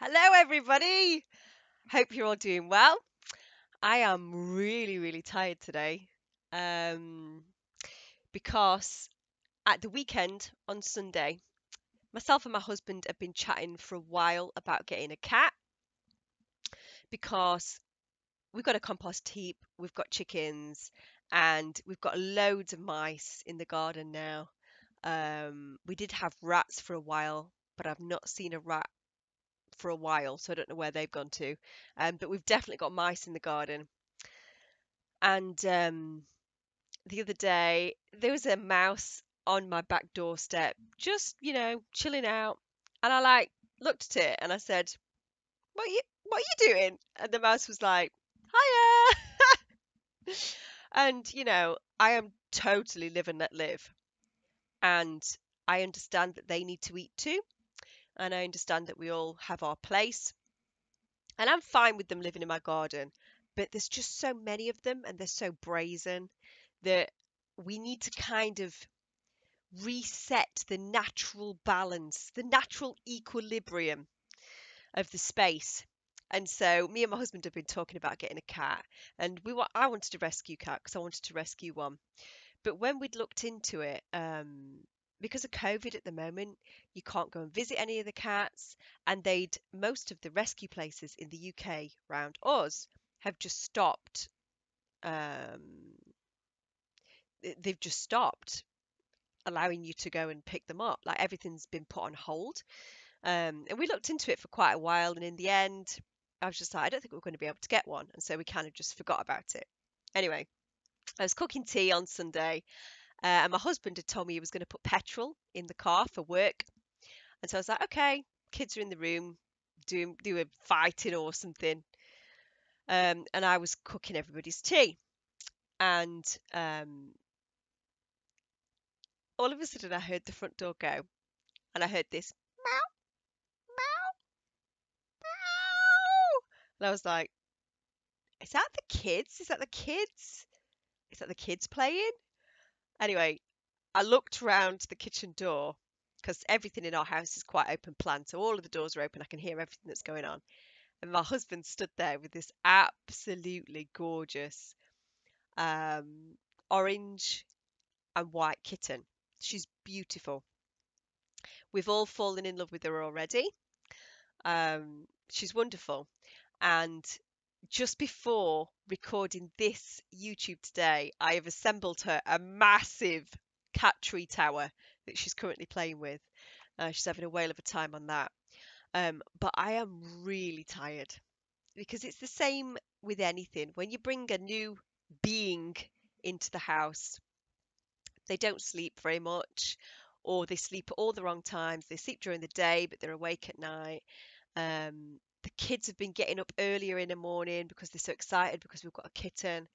Hello, everybody. Hope you're all doing well. I am really, really tired today um, because at the weekend on Sunday, myself and my husband have been chatting for a while about getting a cat because we've got a compost heap, we've got chickens, and we've got loads of mice in the garden now. We did have rats for a while, but I've not seen a rat for a while, so I don't know where they've gone to. But we've definitely got mice in the garden. And the other day, there was a mouse on my back doorstep, just, chilling out. And I looked at it and I said, what are you doing? And the mouse was like, hiya. And, I am totally live and let live. And I understand that they need to eat too. And I understand that we all have our place. And I'm fine with them living in my garden, but there's just so many of them and they're so brazen that we need to kind of reset the natural balance, the natural equilibrium of the space. And so me and my husband have been talking about getting a cat, and I wanted to rescue cat because I wanted to rescue one. But when we'd looked into it, because of COVID at the moment, you can't go and visit any of the cats, and most of the rescue places in the UK around us have just stopped. Um, they've just stopped allowing you to go and pick them up. Like everything's been put on hold. And we looked into it for quite a while, and in the end, I was just like, I don't think we're going to be able to get one, and so we kind of just forgot about it. Anyway, I was cooking tea on Sunday, and my husband had told me he was going to put petrol in the car for work. And so I was like, okay, kids are in the room doing fighting or something. And I was cooking everybody's tea. And all of a sudden I heard the front door go and I heard this meow, meow, meow. And I was like, is that the kids? Is that the kids? Is that the kids playing? Anyway, I looked round the kitchen door because everything in our house is quite open plan. So all of the doors are open. I can hear everything that's going on. And my husband stood there with this absolutely gorgeous um, orange and white kitten. She's beautiful. We've all fallen in love with her already. She's wonderful. And just before recording this YouTube today, I have assembled her a massive cat tree tower that she's currently playing with. She's having a whale of a time on that. But I am really tired because it's the same with anything. When you bring a new being into the house, they don't sleep very much, or they sleep at all the wrong times. They sleep during the day, but they're awake at night. The kids have been getting up earlier in the morning because they're so excited because we've got a kitten.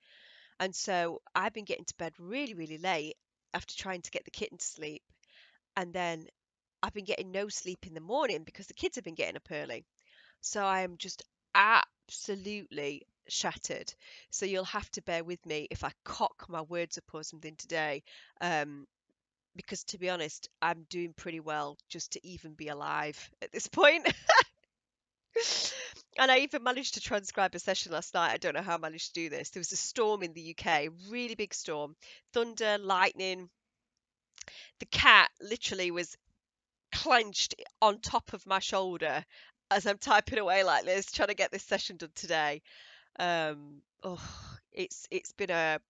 And so I've been getting to bed really, really late after trying to get the kitten to sleep. And then I've been getting no sleep in the morning because the kids have been getting up early. So I am just absolutely shattered. So you'll have to bear with me if I cock my words up or something today. Um, because to be honest, I'm doing pretty well just to even be alive at this point. And I even managed to transcribe a session last night. I don't know how I managed to do this. There was a storm in the UK, really big storm, thunder, lightning. The cat literally was clenched on top of my shoulder as I'm typing away like this, trying to get this session done today. It's been a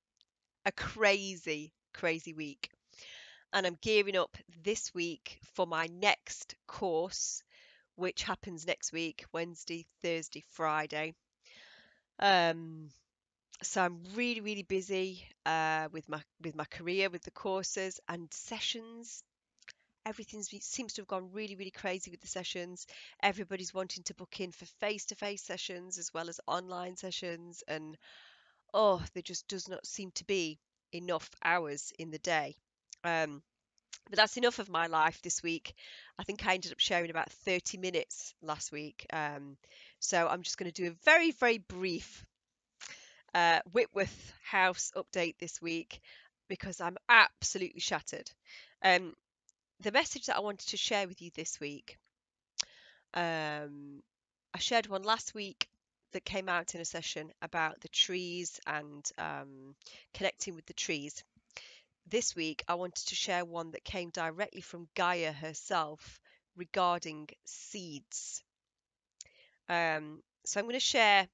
crazy, crazy week. And I'm gearing up this week for my next course, which happens next week, Wednesday, Thursday, Friday. Um, so I'm really, really busy with my career, with the courses and sessions. Everything seems to have gone really, really crazy with the sessions. Everybody's wanting to book in for face-to-face sessions as well as online sessions, and there just does not seem to be enough hours in the day. Um, but that's enough of my life this week. I think I ended up sharing about 30 minutes last week. So I'm just going to do a very, very brief Whitworth House update this week because I'm absolutely shattered. Um, the message that I wanted to share with you this week I shared one last week that came out in a session about the trees and connecting with the trees. This week, I wanted to share one that came directly from Gaia herself regarding seeds. So I'm going to share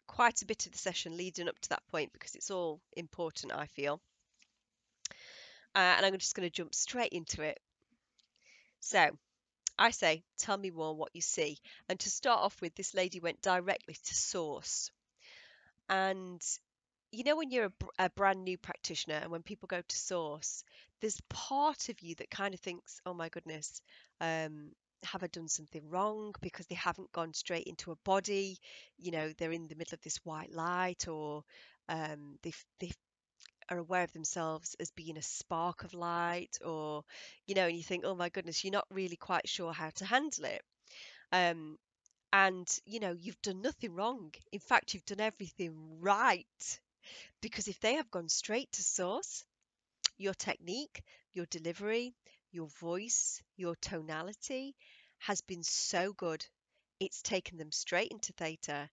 quite a bit of the session leading up to that point because it's all important, I feel. And I'm just going to jump straight into it. So I say, tell me more what you see. And to start off with, this lady went directly to source. And you know, when you're a brand new practitioner and when people go to source, there's part of you that kind of thinks, oh my goodness, have I done something wrong because they haven't gone straight into a body? You know, they're in the middle of this white light, or they are aware of themselves as being a spark of light, or, you know, and you think, oh my goodness, you're not really quite sure how to handle it. Um, and, you know, you've done nothing wrong. In fact, you've done everything right. Because if they have gone straight to source, your technique, your delivery, your voice, your tonality has been so good. It's taken them straight into theta,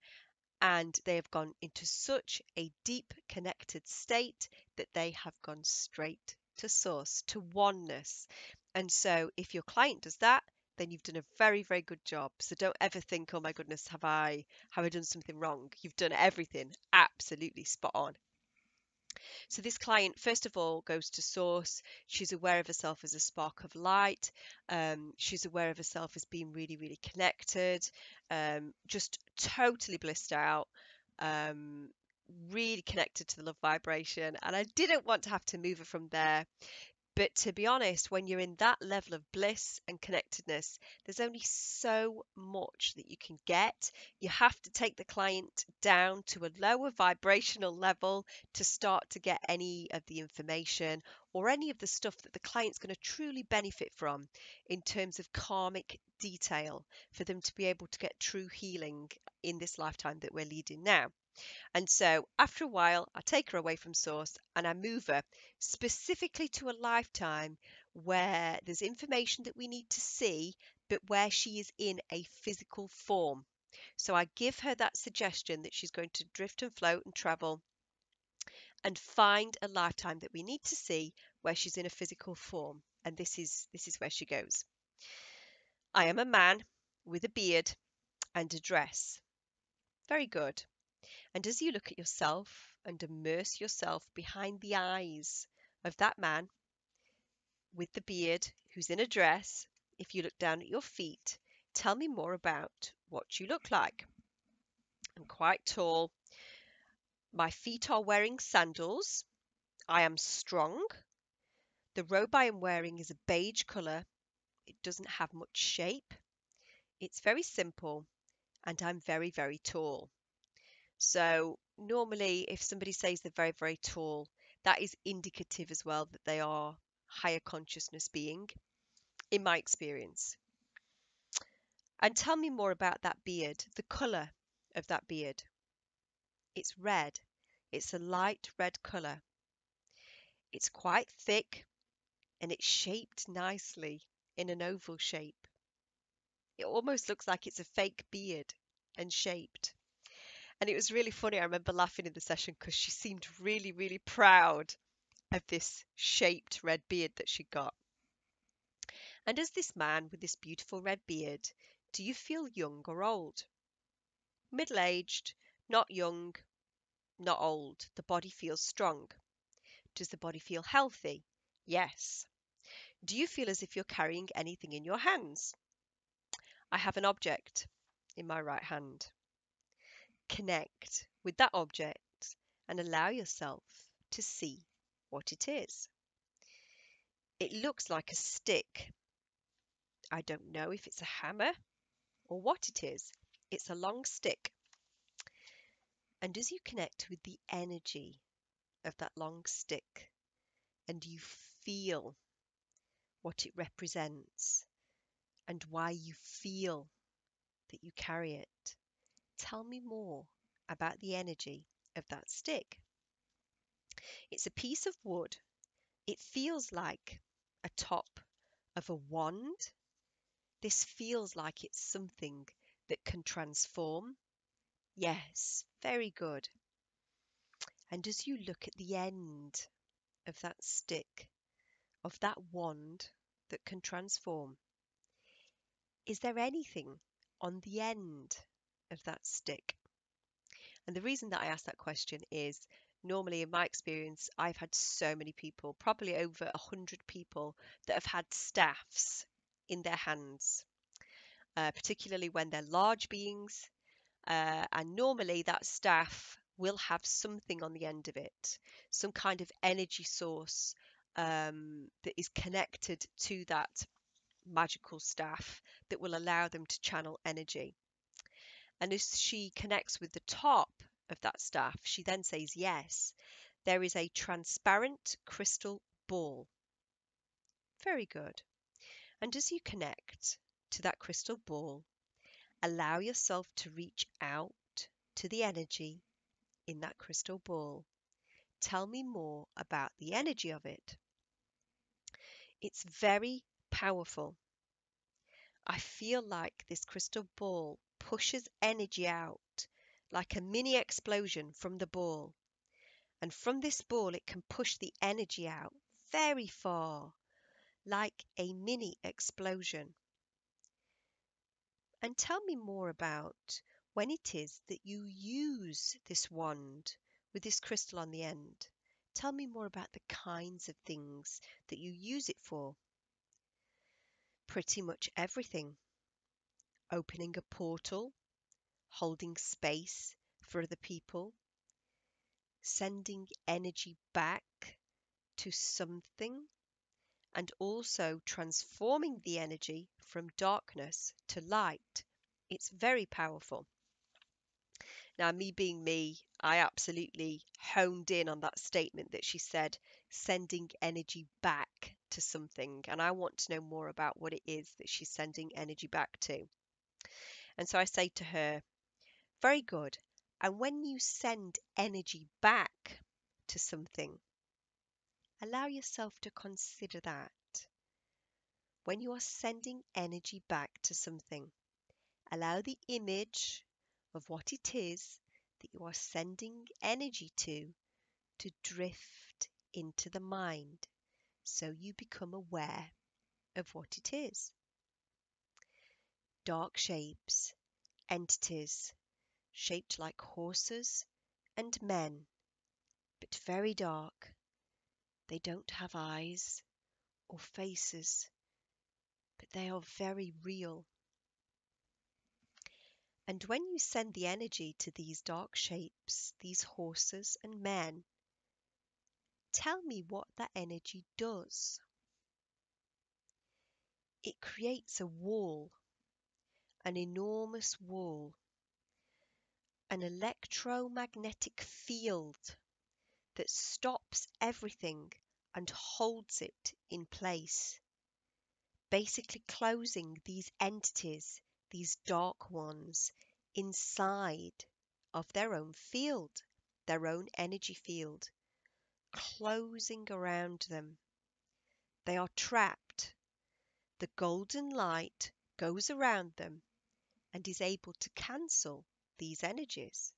and they have gone into such a deep connected state that they have gone straight to source, to oneness. And so if your client does that, then you've done a very, very good job. So don't ever think, oh my goodness, have I done something wrong? You've done everything absolutely spot on. So this client, first of all, goes to source. She's aware of herself as a spark of light. She's aware of herself as being really, really connected, just totally blissed out, really connected to the love vibration. And I didn't want to have to move her from there. But to be honest, when you're in that level of bliss and connectedness, there's only so much that you can get. You have to take the client down to a lower vibrational level to start to get any of the information or any of the stuff that the client's going to truly benefit from in terms of karmic detail for them to be able to get true healing in this lifetime that we're leading now. And so after a while, I take her away from source and I move her specifically to a lifetime where there's information that we need to see, but where she is in a physical form. So I give her that suggestion that she's going to drift and float and travel and find a lifetime that we need to see where she's in a physical form. And this is where she goes. I am a man with a beard and a dress. Very good. And as you look at yourself and immerse yourself behind the eyes of that man with the beard who's in a dress, if you look down at your feet, tell me more about what you look like. I'm quite tall. My feet are wearing sandals. I am strong. The robe I am wearing is a beige colour. It doesn't have much shape. It's very simple, and I'm very, very tall. So normally if somebody says they're very, very tall, that is indicative as well that they are higher consciousness being, in my experience. And tell me more about that beard, the colour of that beard. It's red. It's a light red colour. It's quite thick and it's shaped nicely in an oval shape. It almost looks like it's a fake beard and shaped. And it was really funny. I remember laughing in the session because she seemed really, really proud of this shaped red beard that she got. And as this man with this beautiful red beard, do you feel young or old? Middle-aged, not young, not old. The body feels strong. Does the body feel healthy? Yes. Do you feel as if you're carrying anything in your hands? I have an object in my right hand. Connect with that object and allow yourself to see what it is. It looks like a stick. I don't know if it's a hammer or what it is. It's a long stick. And as you connect with the energy of that long stick and you feel what it represents and why you feel that you carry it, tell me more about the energy of that stick. It's a piece of wood. It feels like a top of a wand. This feels like it's something that can transform? Yes, very good. And as you look at the end of that stick, of that wand that can transform, is there anything on the end of that stick? And the reason that I ask that question is normally in my experience, I've had so many people, probably over 100 people, that have had staffs in their hands, particularly when they're large beings. And normally that staff will have something on the end of it, some kind of energy source that is connected to that magical staff that will allow them to channel energy. And as she connects with the top of that staff, she then says, yes, there is a transparent crystal ball. Very good. And as you connect to that crystal ball, allow yourself to reach out to the energy in that crystal ball. Tell me more about the energy of it. It's very powerful. I feel like this crystal ball pushes energy out like a mini explosion from the ball. And from this ball, it can push the energy out very far, like a mini explosion. And tell me more about when it is that you use this wand with this crystal on the end. Tell me more about the kinds of things that you use it for. Pretty much everything. Opening a portal, holding space for other people, sending energy back to something, and also transforming the energy from darkness to light. It's very powerful. Now, me being me, I absolutely honed in on that statement that she said, sending energy back to something. And I want to know more about what it is that she's sending energy back to. And so I say to her, very good. And when you send energy back to something, allow yourself to consider that. When you are sending energy back to something, allow the image of what it is that you are sending energy to drift into the mind so you become aware of what it is. Dark shapes, entities, shaped like horses and men, but very dark. They don't have eyes or faces, but they are very real. And when you send the energy to these dark shapes, these horses and men, tell me what that energy does. It creates a wall, an enormous wall, an electromagnetic field that stops everything and holds it in place, basically closing these entities, these dark ones, inside of their own field, their own energy field, closing around them. They are trapped. The golden light goes around them and is able to cancel these energies.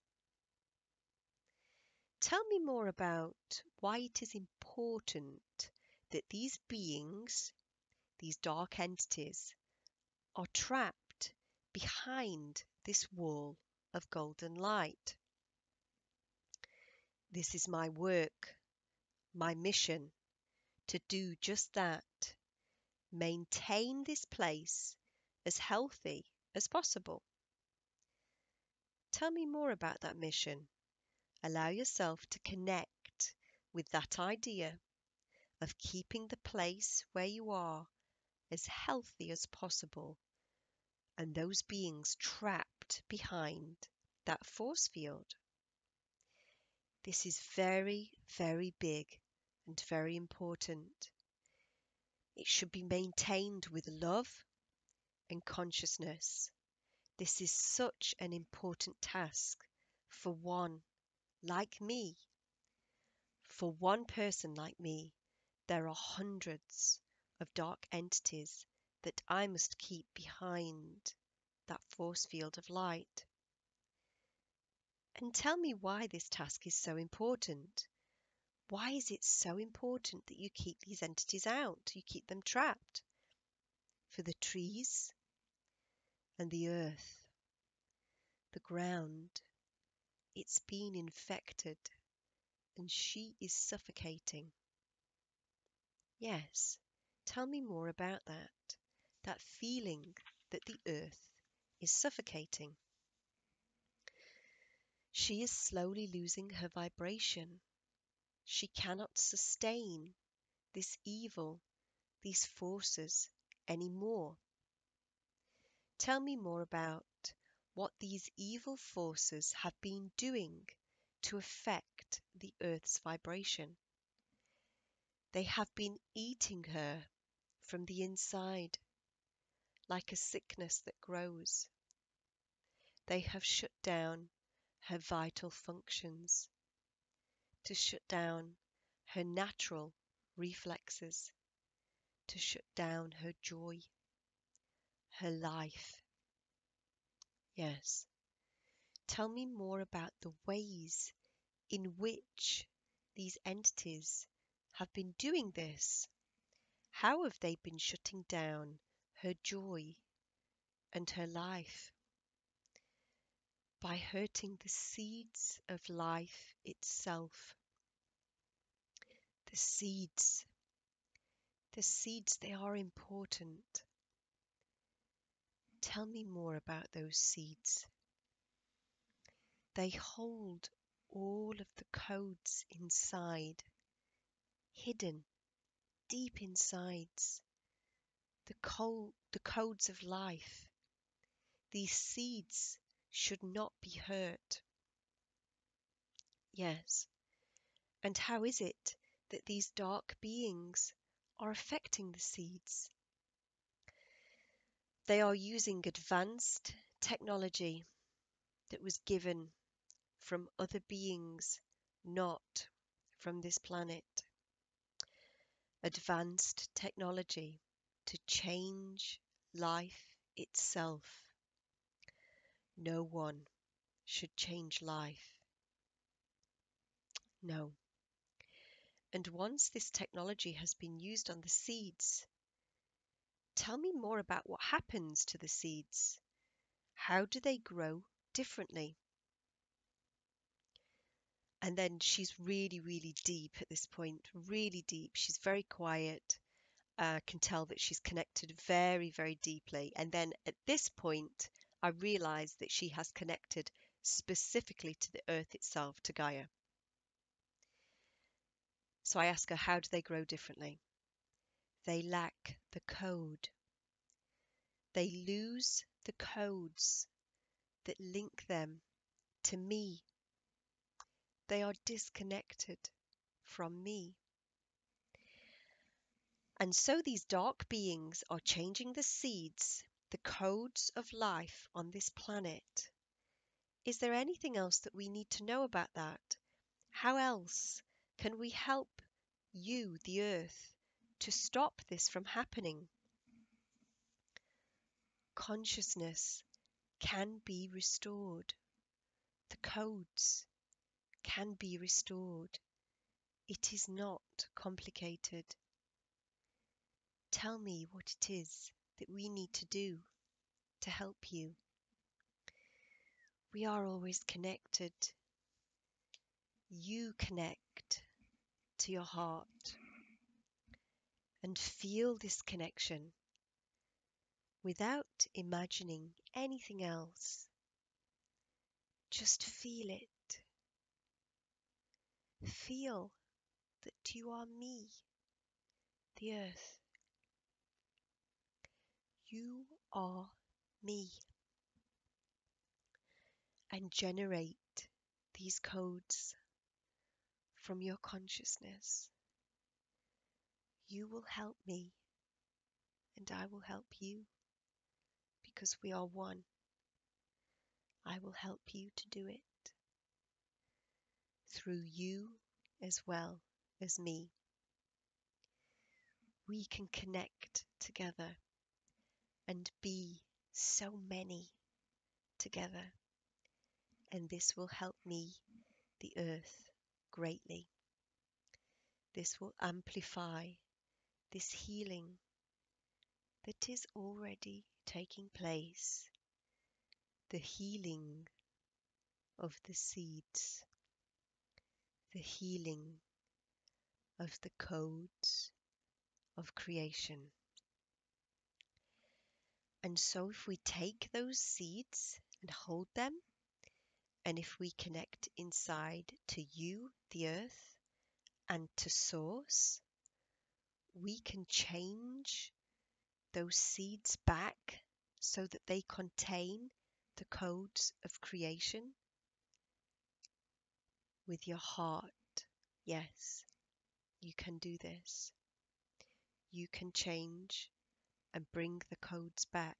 Tell me more about why it is important that these beings, these dark entities, are trapped behind this wall of golden light. This is my work, my mission, to do just that. Maintain this place as healthy as possible. Tell me more about that mission. Allow yourself to connect with that idea of keeping the place where you are as healthy as possible and those beings trapped behind that force field. This is very, very big and very important. It should be maintained with love and consciousness. This is such an important task for one like me. For one person like me, there are hundreds of dark entities that I must keep behind that force field of light. And tell me why this task is so important. Why is it so important that you keep these entities out, you keep them trapped? For the trees and the earth, the ground, it's been infected and she is suffocating. Yes, tell me more about that feeling that the earth is suffocating. She is slowly losing her vibration. She cannot sustain this evil, these forces anymore. Tell me more about what these evil forces have been doing to affect the earth's vibration. They have been eating her from the inside, like a sickness that grows. They have shut down her vital functions, to shut down her natural reflexes, to shut down her joy, her life. Yes. Tell me more about the ways in which these entities have been doing this. How have they been shutting down her joy and her life? By hurting the seeds of life itself. The seeds, they are important. Tell me more about those seeds. They hold all of the codes inside, hidden deep insides, the codes of life. These seeds should not be hurt. Yes. And how is it that these dark beings are affecting the seeds? They are using advanced technology that was given from other beings, not from this planet. Advanced technology to change life itself. No one should change life. No. And once this technology has been used on the seeds, tell me more about what happens to the seeds. How do they grow differently? And then she's really, really deep at this point, really deep. She's very quiet. Can tell that she's connected very, very deeply. And then at this point, I realize that she has connected specifically to the earth itself, to Gaia. So I ask her, how do they grow differently? They lack the code. They lose the codes that link them to me. They are disconnected from me. And so these dark beings are changing the seeds, the codes of life on this planet. Is there anything else that we need to know about that? How else can we help you, the earth, to stop this from happening? Consciousness can be restored. The codes can be restored. It is not complicated. Tell me what it is that we need to do to help you. We are always connected. You connect to your heart and feel this connection without imagining anything else. Just feel it. Feel that you are me, the earth. You are me. And generate these codes from your consciousness. You will help me, and I will help you, because we are one. I will help you to do it through you as well as me. We can connect together and be so many together, and this will help me, the earth, greatly. This will amplify this healing that is already taking place, the healing of the seeds, the healing of the codes of creation. And so if we take those seeds and hold them, and if we connect inside to you, the earth, and to source, we can change those seeds back so that they contain the codes of creation with your heart. Yes, you can do this. You can change and bring the codes back.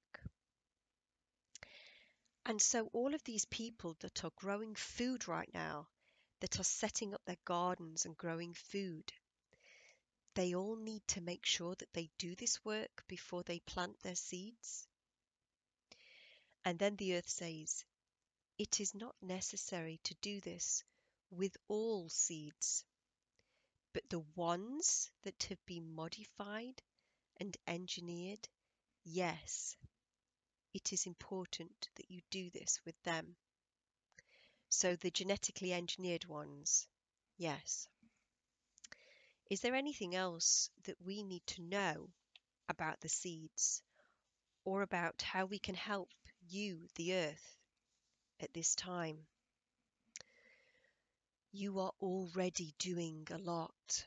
And so all of these people that are growing food right now, that are setting up their gardens and growing food, they all need to make sure that they do this work before they plant their seeds. And then the earth says, it is not necessary to do this with all seeds, but the ones that have been modified and engineered, yes, it is important that you do this with them. So the genetically engineered ones, yes. Is there anything else that we need to know about the seeds or about how we can help you, the earth, at this time? You are already doing a lot,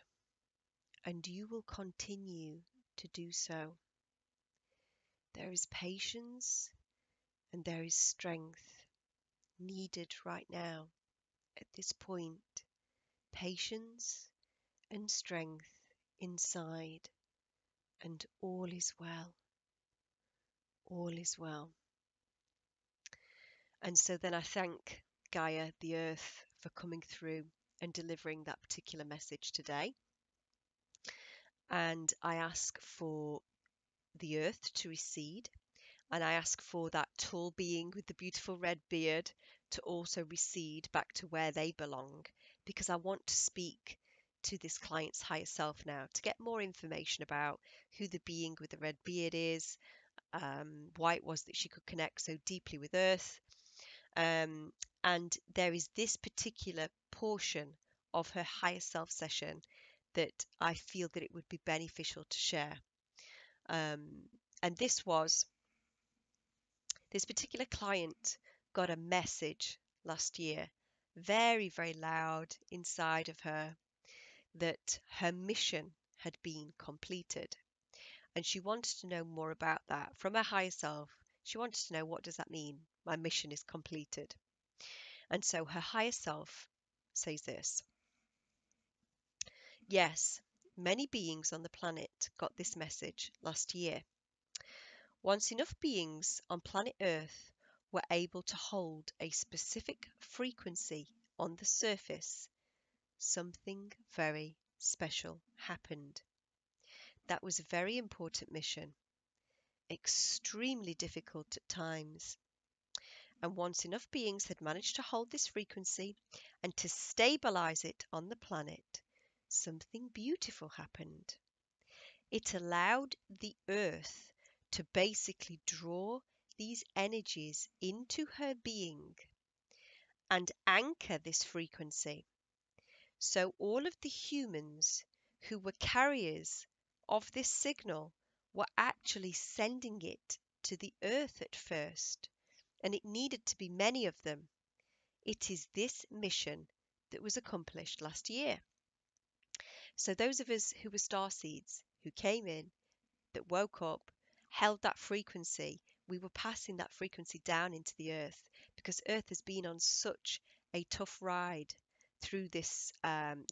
and you will continue to do so. There is patience and there is strength needed right now at this point. Patience and strength inside, and all is well. All is well. And so then I thank Gaia, the earth, for coming through and delivering that particular message today. And I ask for the earth to recede. And I ask for that tall being with the beautiful red beard to also recede back to where they belong, because I want to speak to this client's higher self now to get more information about who the being with the red beard is, why it was that she could connect so deeply with earth. And there is this particular portion of her higher self session that I feel that it would be beneficial to share. And this particular client got a message last year, very, very loud inside of her, that her mission had been completed. And she wanted to know more about that from her higher self. She wanted to know, what does that mean? My mission is completed. And so her higher self says this: yes, many beings on the planet got this message last year. Once enough beings on planet Earth were able to hold a specific frequency on the surface, something very special happened. That was a very important mission, extremely difficult at times. And once enough beings had managed to hold this frequency and to stabilize it on the planet, something beautiful happened. It allowed the Earth to basically draw these energies into her being and anchor this frequency. So all of the humans who were carriers of this signal were actually sending it to the Earth at first, and it needed to be many of them. It is this mission that was accomplished last year. So those of us who were starseeds, who came in, that woke up, held that frequency, we were passing that frequency down into the earth, because Earth has been on such a tough ride through this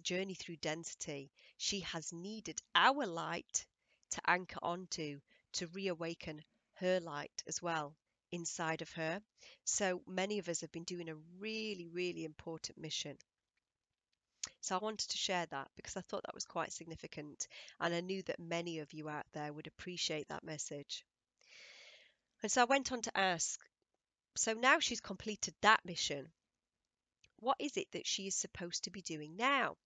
journey through density. She has needed our light to anchor onto, to reawaken her light as well inside of her. So many of us have been doing a really, really important mission. So I wanted to share that because I thought that was quite significant, and I knew that many of you out there would appreciate that message. And so I went on to ask, So now she's completed that mission. What is it that she is supposed to be doing now?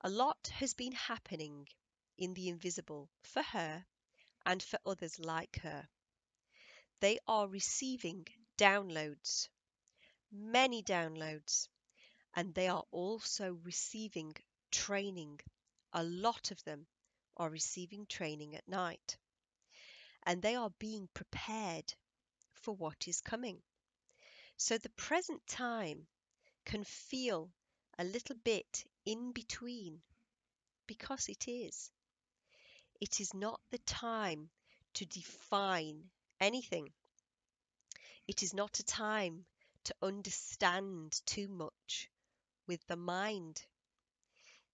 A lot has been happening in the invisible for her and for others like her. They are receiving downloads, many downloads, and they are also receiving training. A lot of them are receiving training at night, and they are being prepared for what is coming. So the present time can feel a little bit in between because it is. It is not the time to define anything. It is not a time to understand too much with the mind.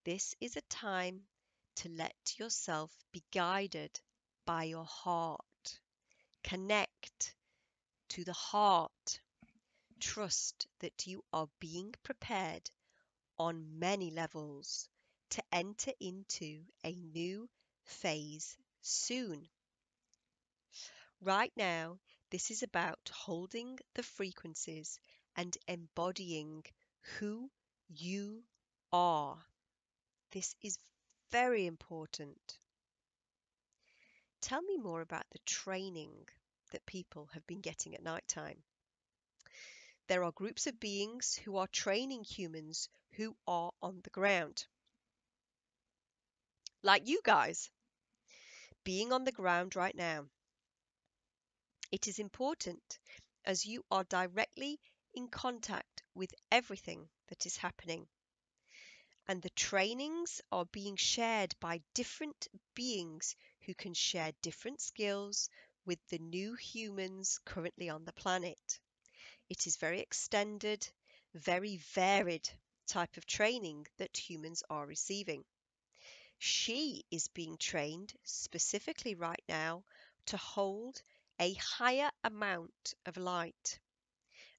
This is a time to let yourself be guided by your heart. Connect to the heart. Trust that you are being prepared on many levels to enter into a new phase soon. Right now, this is about holding the frequencies and embodying who you are. This is very important. Tell me more about the training that people have been getting at night time. There are groups of beings who are training humans who are on the ground. Like you guys, being on the ground right now. It is important as you are directly in contact with everything that is happening. And the trainings are being shared by different beings who can share different skills with the new humans currently on the planet. It is very extended, very varied type of training that humans are receiving. She is being trained specifically right now to hold a higher amount of light,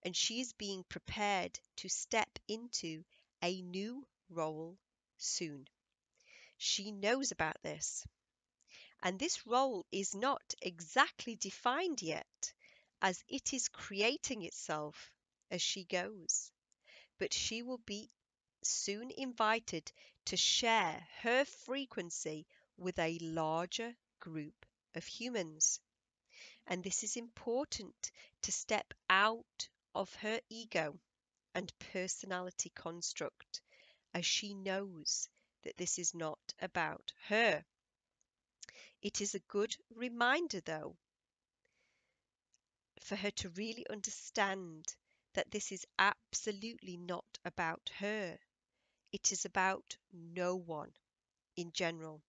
and she is being prepared to step into a new role soon. She knows about this, and this role is not exactly defined yet, as it is creating itself as she goes. But she will be soon invited to share her frequency with a larger group of humans. And this is important to step out of her ego and personality construct, as she knows that this is not about her. It is a good reminder, though, for her to really understand that this is absolutely not about her. It is about no one in general.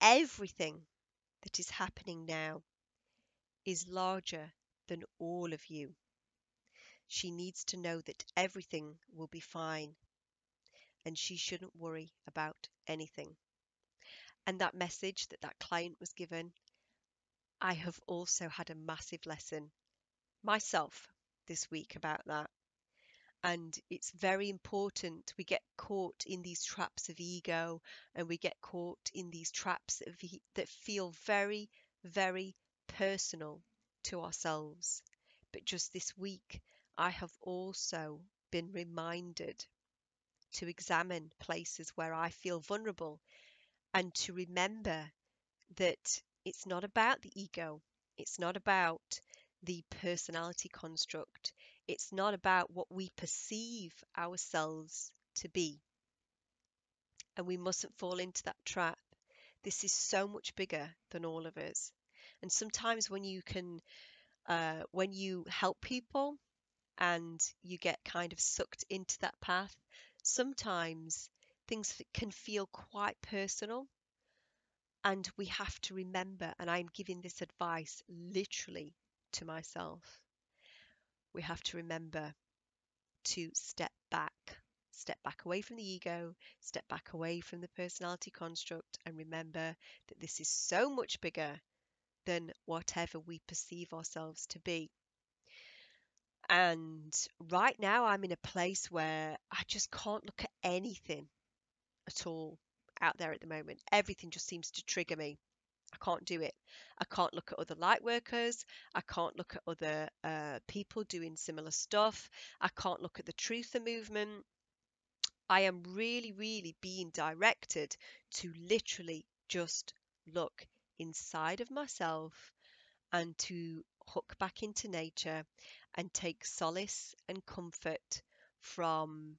Everything that is happening now is larger than all of you. She needs to know that everything will be fine and she shouldn't worry about anything. And that message that that client was given, I have also had a massive lesson myself this week about that. And it's very important. We get caught in these traps of ego, and we get caught in these traps that feel very, very personal to ourselves. But just this week, I have also been reminded to examine places where I feel vulnerable and to remember that it's not about the ego. It's not about the personality construct. It's not about what we perceive ourselves to be. And we mustn't fall into that trap. This is so much bigger than all of us. And sometimes when you help people and you get kind of sucked into that path, sometimes things can feel quite personal. And we have to remember, and I'm giving this advice literally to myself, we have to remember to step back away from the ego, step back away from the personality construct, and remember that this is so much bigger than whatever we perceive ourselves to be. And right now, I'm in a place where I just can't look at anything at all out there at the moment. Everything just seems to trigger me. I can't do it. I can't look at other light workers. I can't look at other people doing similar stuff. I can't look at the truther movement. I am really, really being directed to literally just look inside of myself and to hook back into nature and take solace and comfort from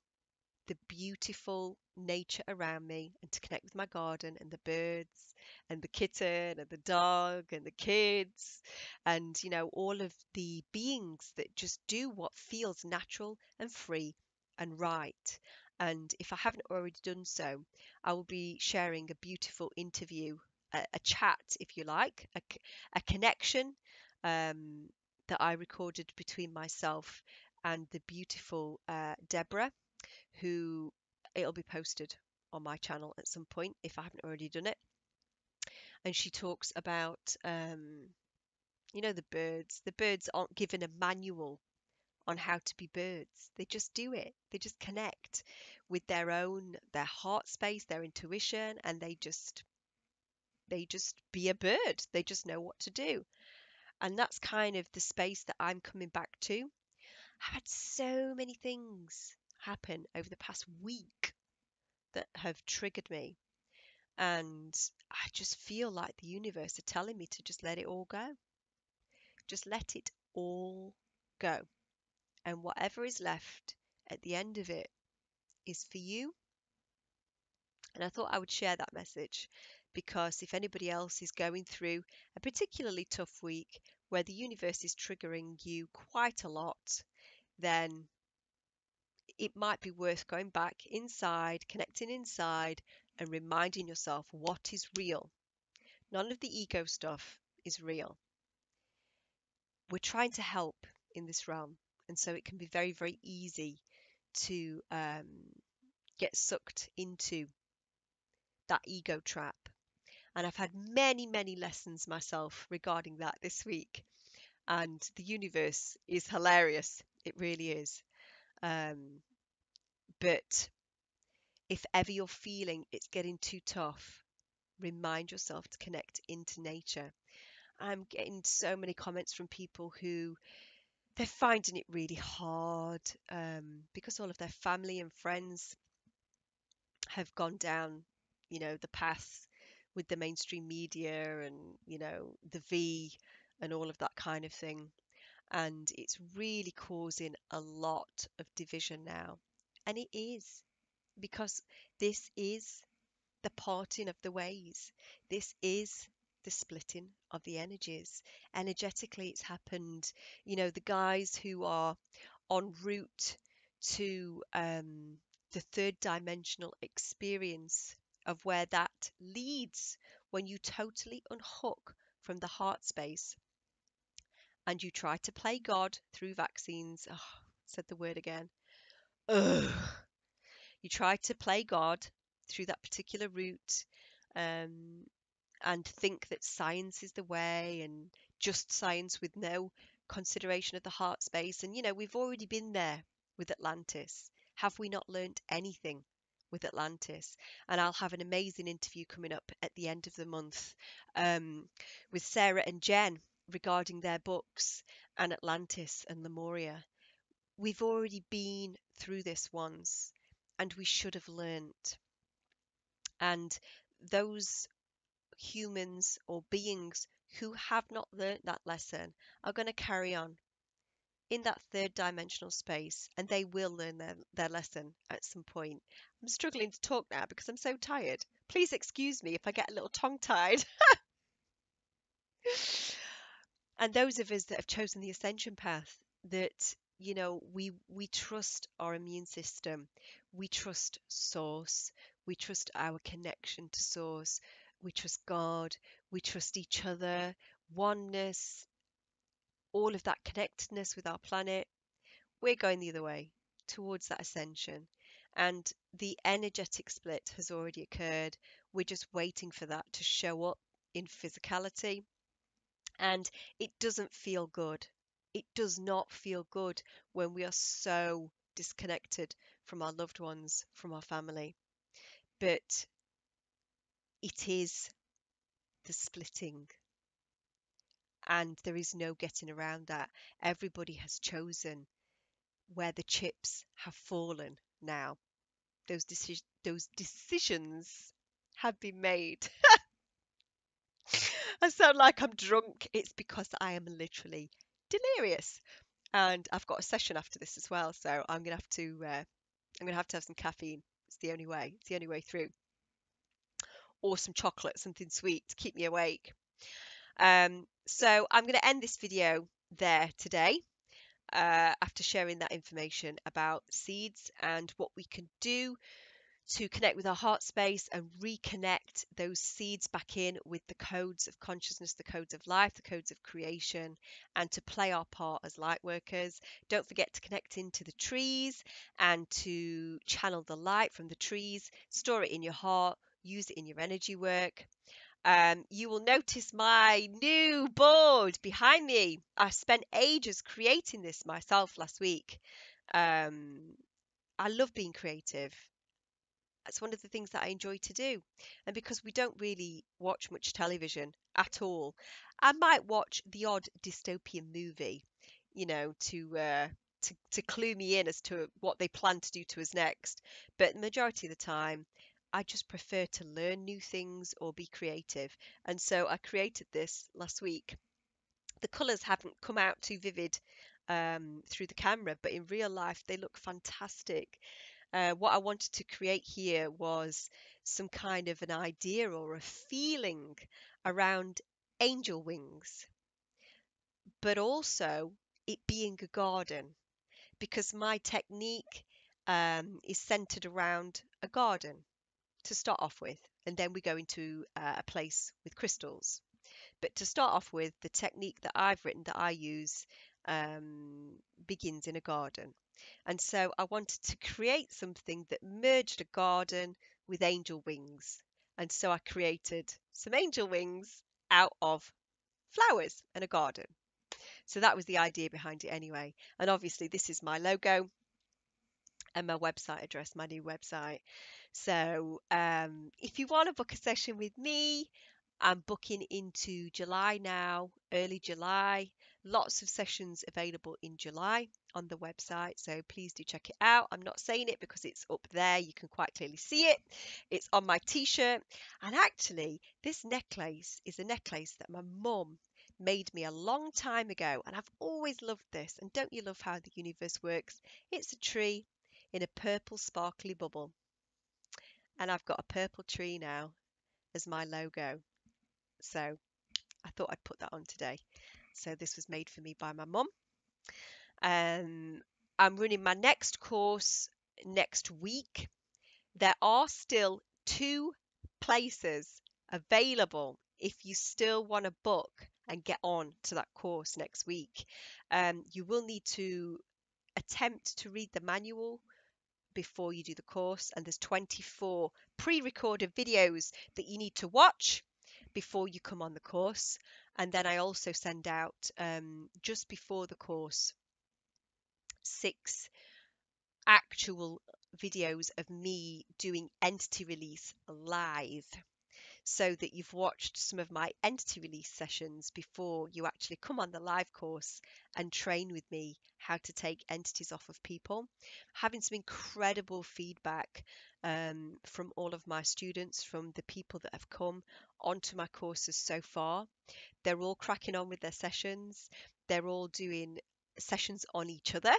the beautiful nature around me, and to connect with my garden and the birds and the kitten and the dog and the kids, and all of the beings that just do what feels natural and free and right. And if I haven't already done so, I will be sharing a beautiful interview, a chat, if you like, a connection, um, that I recorded between myself and the beautiful Deborah, who, it'll be posted on my channel at some point if I haven't already done it. And she talks about, the birds. The birds aren't given a manual on how to be birds. They just do it. They just connect with their heart space, their intuition, and they just be a bird. They just know what to do. And that's kind of the space that I'm coming back to. I've had so many things happen over the past week that have triggered me. And I just feel like the universe are telling me to just let it all go. Just let it all go. And whatever is left at the end of it is for you. And I thought I would share that message because if anybody else is going through a particularly tough week where the universe is triggering you quite a lot, then it might be worth going back inside, connecting inside, and reminding yourself what is real. None of the ego stuff is real. We're trying to help in this realm, and so it can be very, very easy to get sucked into that ego trap. And I've had many, many lessons myself regarding that this week, and the universe is hilarious. It really is. Um, but if ever you're feeling it's getting too tough, remind yourself to connect into nature. I'm getting so many comments from people who they're finding it really hard, because all of their family and friends have gone down, the path with the mainstream media and, the V and all of that kind of thing. And it's really causing a lot of division now. And it is because this is the parting of the ways. This is the splitting of the energies. Energetically, it's happened. The guys who are en route to the third dimensional experience of where that leads when you totally unhook from the heart space and you try to play God through vaccines. Oh, said the word again. Ugh. You try to play God through that particular route, um, and think that science is the way and just science with no consideration of the heart space. And, we've already been there with Atlantis. Have we not learned anything with Atlantis? And I'll have an amazing interview coming up at the end of the month, with Sarah and Jen regarding their books and Atlantis and Lemuria. We've already been through this once and we should have learnt. And those humans or beings who have not learnt that lesson are going to carry on in that third dimensional space, and they will learn their lesson at some point. I'm struggling to talk now because I'm so tired. Please excuse me if I get a little tongue tied. And those of us that have chosen the ascension path, that we trust our immune system, we trust source, we trust our connection to source, we trust God, we trust each other, oneness, all of that connectedness with our planet. We're going the other way towards that ascension, and the energetic split has already occurred. We're just waiting for that to show up in physicality. And it doesn't feel good. It does not feel good when we are so disconnected from our loved ones, from our family. But it is the splitting, and there is no getting around that. Everybody has chosen where the chips have fallen now. Those decisions have been made. I sound like I'm drunk. It's because I am literally delirious, and I've got a session after this as well. So I'm gonna have to have some caffeine. It's the only way. It's the only way through, or some chocolate, something sweet to keep me awake. So I'm gonna end this video there today. After sharing that information about seeds and what we can do to connect with our heart space and reconnect those seeds back in with the codes of consciousness, the codes of life, the codes of creation, and to play our part as light workers. Don't forget to connect into the trees and to channel the light from the trees, store it in your heart, use it in your energy work. You will notice my new board behind me. I spent ages creating this myself last week. I love being creative. It's one of the things that I enjoy to do. And because we don't really watch much television at all, I might watch the odd dystopian movie, to clue me in as to what they plan to do to us next. But the majority of the time, I just prefer to learn new things or be creative. And so I created this last week. The colours haven't come out too vivid through the camera, but in real life, they look fantastic. What I wanted to create here was some kind of an idea or a feeling around angel wings, but also it being a garden, because my technique is centered around a garden to start off with, and then we go into a place with crystals. But to start off with, the technique that I've written that I use begins in a garden. And so I wanted to create something that merged a garden with angel wings. And so I created some angel wings out of flowers and a garden. So that was the idea behind it anyway. And obviously, this is my logo and my website address, my new website. So if you want to book a session with me, I'm booking into July now, early July. Lots of sessions available in July on the website, so please do check it out. I'm not saying it because it's up there. You can quite clearly see it. It's on my t-shirt. And actually, this necklace is a necklace that my mum made me a long time ago, and I've always loved this. And don't you love how the universe works? It's a tree in a purple sparkly bubble, and I've got a purple tree now as my logo. So I thought I'd put that on today. So this was made for me by my mum. I'm running my next course next week. There are still 2 places available if you still want to book and get on to that course next week. You will need to attempt to read the manual before you do the course, and there's 24 pre-recorded videos that you need to watch before you come on the course. And then I also send out just before the course 6 actual videos of me doing entity release live, so that you've watched some of my entity release sessions before you actually come on the live course and train with me how to take entities off of people. Having some incredible feedback from all of my students, from the people that have come onto my courses so far. They're all cracking on with their sessions. They're all doing sessions on each other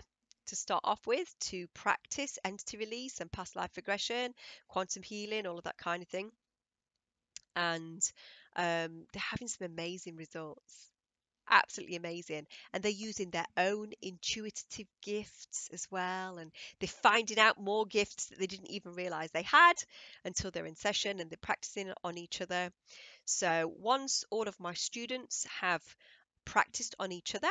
to start off with, to practice entity release and past life regression, quantum healing, all of that kind of thing. And they're having some amazing results, absolutely amazing. And they're using their own intuitive gifts as well, and they're finding out more gifts that they didn't even realize they had until they're in session, and they're practicing on each other. So once all of my students have practiced on each other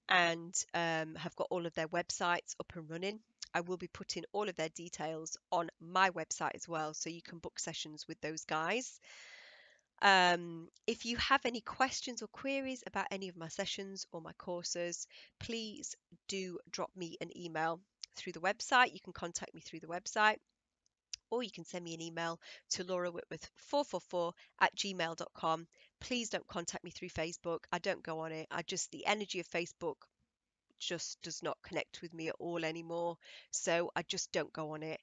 and have got all of their websites up and running, I will be putting all of their details on my website as well, so you can book sessions with those guys. If you have any questions or queries about any of my sessions or my courses, please do drop me an email through the website. You can contact me through the website, or you can send me an email to laurawhitworth444@gmail.com. Please don't contact me through Facebook. I don't go on it. The energy of Facebook just does not connect with me at all anymore. So I just don't go on it.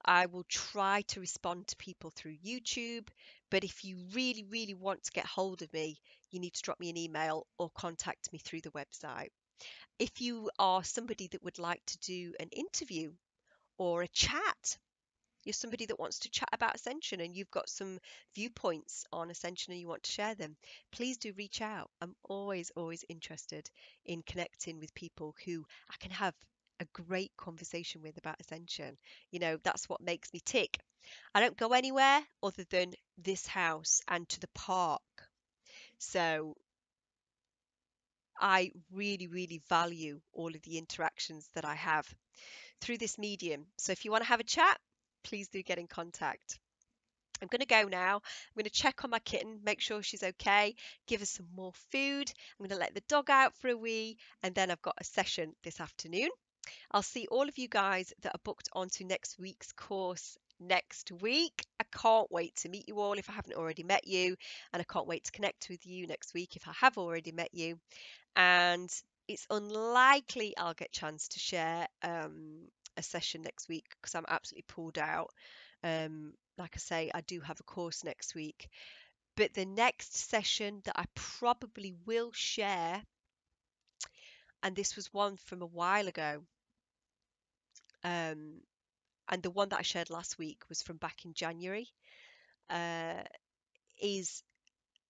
I will try to respond to people through YouTube, but if you really, really want to get hold of me, you need to drop me an email or contact me through the website. If you are somebody that would like to do an interview or a chat, you're somebody that wants to chat about Ascension and you've got some viewpoints on Ascension and you want to share them, please do reach out. I'm always, always interested in connecting with people who I can have a great conversation with about Ascension. That's what makes me tick. I don't go anywhere other than this house and to the park. So I really, really value all of the interactions that I have through this medium. So if you want to have a chat, please do get in contact. I'm going to go now. I'm going to check on my kitten, make sure she's okay, give her some more food. I'm going to let the dog out for a wee, and then I've got a session this afternoon. I'll see all of you guys that are booked onto next week's course next week. I can't wait to meet you all if I haven't already met you, and I can't wait to connect with you next week if I have already met you. And it's unlikely I'll get a chance to share a session next week because I'm absolutely pulled out. Like I say, I do have a course next week, but the next session that I probably will share, and this was one from a while ago, and the one that I shared last week was from back in January, is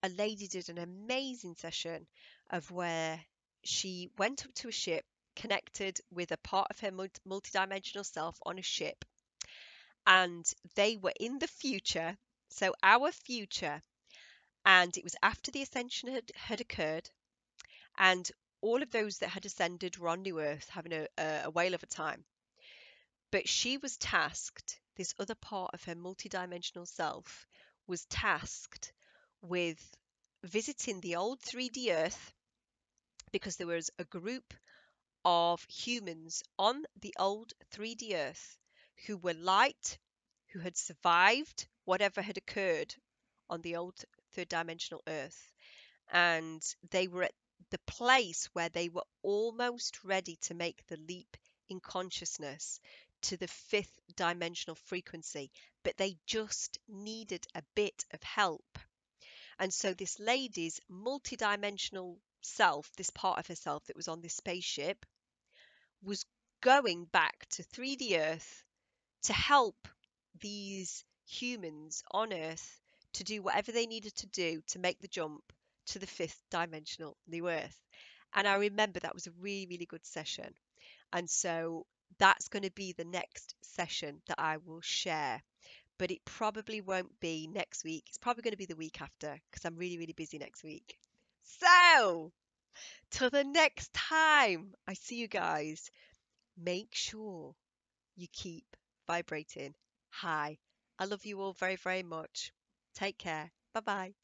a lady did an amazing session of where she went up to a ship, connected with a part of her multidimensional self on a ship, and they were in the future, so our future, and it was after the ascension had occurred, and all of those that had ascended were on New Earth having a whale of a time. But she was tasked, this other part of her multidimensional self was tasked with visiting the old 3D Earth because there was a group of humans on the old 3D Earth who were light, who had survived whatever had occurred on the old third dimensional Earth. And they were at the place where they were almost ready to make the leap in consciousness to the fifth dimensional frequency, but they just needed a bit of help. And so this lady's multidimensional self, this part of herself that was on this spaceship, was going back to 3D Earth to help these humans on Earth to do whatever they needed to do to make the jump to the fifth dimensional New Earth. And I remember that was a really, really good session. And so that's going to be the next session that I will share. But it probably won't be next week. It's probably going to be the week after because I'm really, really busy next week. So, till the next time I see you guys, make sure you keep vibrating high. I love you all very, very much. Take care. Bye bye.